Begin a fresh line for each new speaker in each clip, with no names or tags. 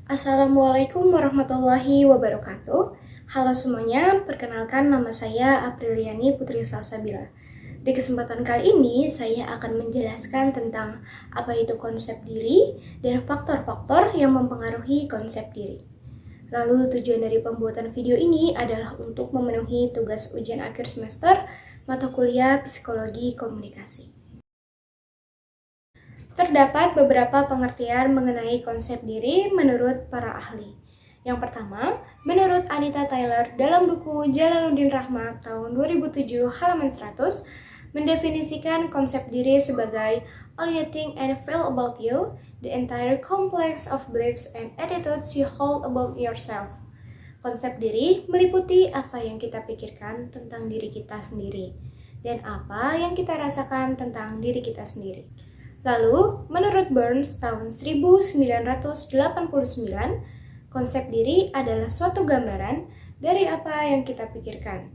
Assalamualaikum warahmatullahi wabarakatuh. Halo semuanya, perkenalkan nama saya Apriliani Putri Salsabila. Di kesempatan kali ini, saya akan menjelaskan tentang apa itu konsep diri dan faktor-faktor yang mempengaruhi konsep diri. Lalu tujuan dari pembuatan video ini adalah untuk memenuhi tugas ujian akhir semester mata kuliah Psikologi Komunikasi. Terdapat beberapa pengertian mengenai konsep diri menurut para ahli. Yang pertama, menurut Anita Taylor dalam buku Jalaluddin Rahmat tahun 2007 halaman 100, mendefinisikan konsep diri sebagai all you think and feel about you, the entire complex of beliefs and attitudes you hold about yourself. Konsep diri meliputi apa yang kita pikirkan tentang diri kita sendiri dan apa yang kita rasakan tentang diri kita sendiri. Lalu, menurut Burns tahun 1989, konsep diri adalah suatu gambaran dari apa yang kita pikirkan,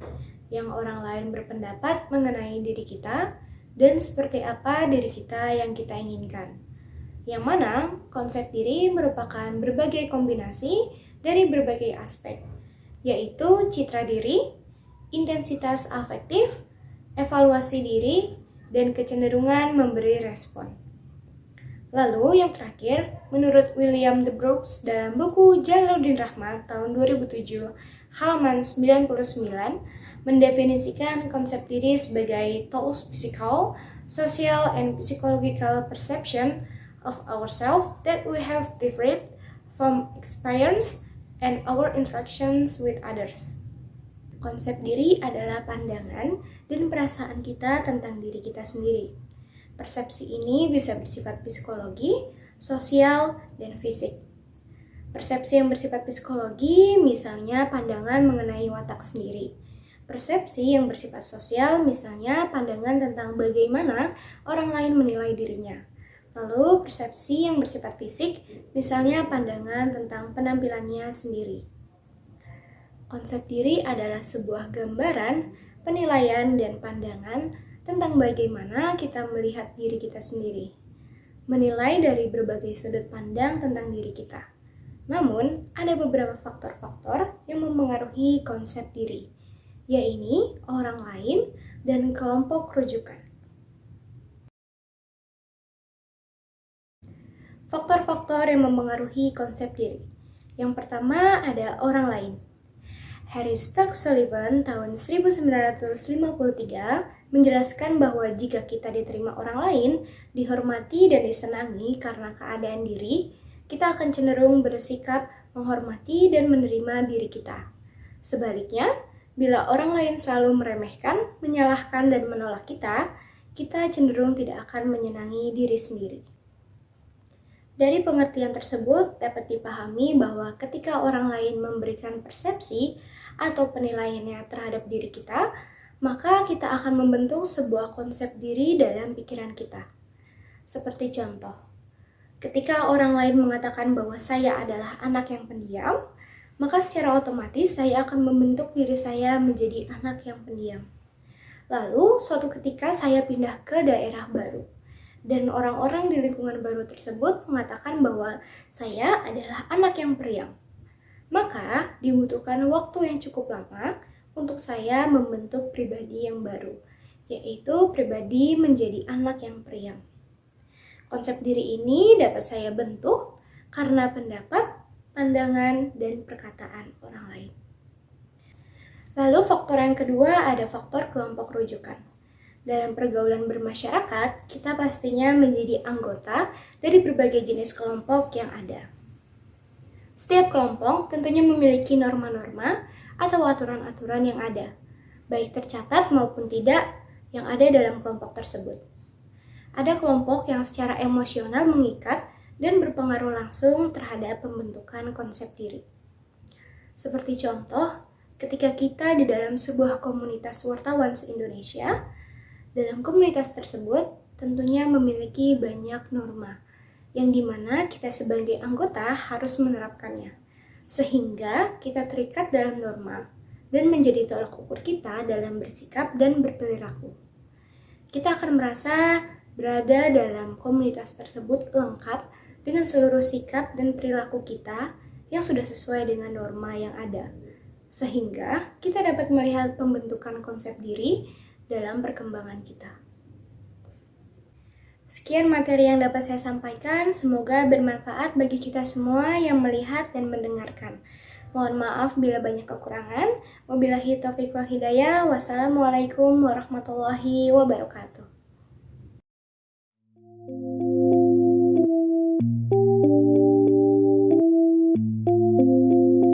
yang orang lain berpendapat mengenai diri kita, dan seperti apa diri kita yang kita inginkan. Yang mana konsep diri merupakan berbagai kombinasi dari berbagai aspek, yaitu citra diri, intensitas afektif, evaluasi diri, dan kecenderungan memberi respon. Lalu yang terakhir, menurut William de Brooks dalam buku Jalaluddin Rahmat tahun 2007 halaman 99, mendefinisikan konsep diri sebagai tools physical, social, and psychological perception of ourselves that we have derived from experience and our interactions with others. Konsep diri adalah pandangan dan perasaan kita tentang diri kita sendiri. Persepsi ini bisa bersifat psikologi, sosial, dan fisik. Persepsi yang bersifat psikologi misalnya pandangan mengenai watak sendiri. Persepsi yang bersifat sosial misalnya pandangan tentang bagaimana orang lain menilai dirinya. Lalu persepsi yang bersifat fisik misalnya pandangan tentang penampilannya sendiri. Konsep diri adalah sebuah gambaran, penilaian, dan pandangan tentang bagaimana kita melihat diri kita sendiri, menilai dari berbagai sudut pandang tentang diri kita. Namun, ada beberapa faktor-faktor yang mempengaruhi konsep diri, yaitu orang lain dan kelompok rujukan. Faktor-faktor yang mempengaruhi konsep diri. Yang pertama ada orang lain. Harry Stark Sullivan tahun 1953 menjelaskan bahwa jika kita diterima orang lain, dihormati dan disenangi karena keadaan diri, kita akan cenderung bersikap menghormati dan menerima diri kita. Sebaliknya, bila orang lain selalu meremehkan, menyalahkan, dan menolak kita, kita cenderung tidak akan menyenangi diri sendiri. Dari pengertian tersebut dapat dipahami bahwa ketika orang lain memberikan persepsi atau penilaiannya terhadap diri kita, maka kita akan membentuk sebuah konsep diri dalam pikiran kita. Seperti contoh, ketika orang lain mengatakan bahwa saya adalah anak yang pendiam, maka secara otomatis saya akan membentuk diri saya menjadi anak yang pendiam. Lalu, suatu ketika saya pindah ke daerah baru, dan orang-orang di lingkungan baru tersebut mengatakan bahwa saya adalah anak yang periang. Maka, dibutuhkan waktu yang cukup lama untuk saya membentuk pribadi yang baru, yaitu pribadi menjadi anak yang periang. Konsep diri ini dapat saya bentuk karena pendapat, pandangan, dan perkataan orang lain. Lalu faktor yang kedua ada faktor kelompok rujukan. Dalam pergaulan bermasyarakat, kita pastinya menjadi anggota dari berbagai jenis kelompok yang ada. Setiap kelompok tentunya memiliki norma-norma atau aturan-aturan yang ada, baik tercatat maupun tidak, yang ada dalam kelompok tersebut. Ada kelompok yang secara emosional mengikat dan berpengaruh langsung terhadap pembentukan konsep diri. Seperti contoh, ketika kita di dalam sebuah komunitas wartawan se-Indonesia, dalam komunitas tersebut tentunya memiliki banyak norma, yang dimana kita sebagai anggota harus menerapkannya, sehingga kita terikat dalam norma dan menjadi tolak ukur kita dalam bersikap dan berperilaku. Kita akan merasa berada dalam komunitas tersebut lengkap dengan seluruh sikap dan perilaku kita yang sudah sesuai dengan norma yang ada, sehingga kita dapat melihat pembentukan konsep diri dalam perkembangan kita. Sekian materi yang dapat saya sampaikan, semoga bermanfaat bagi kita semua yang melihat dan mendengarkan. Mohon maaf bila banyak kekurangan. Wabillahi taufiq wal hidayah. Wassalamualaikum warahmatullahi wabarakatuh.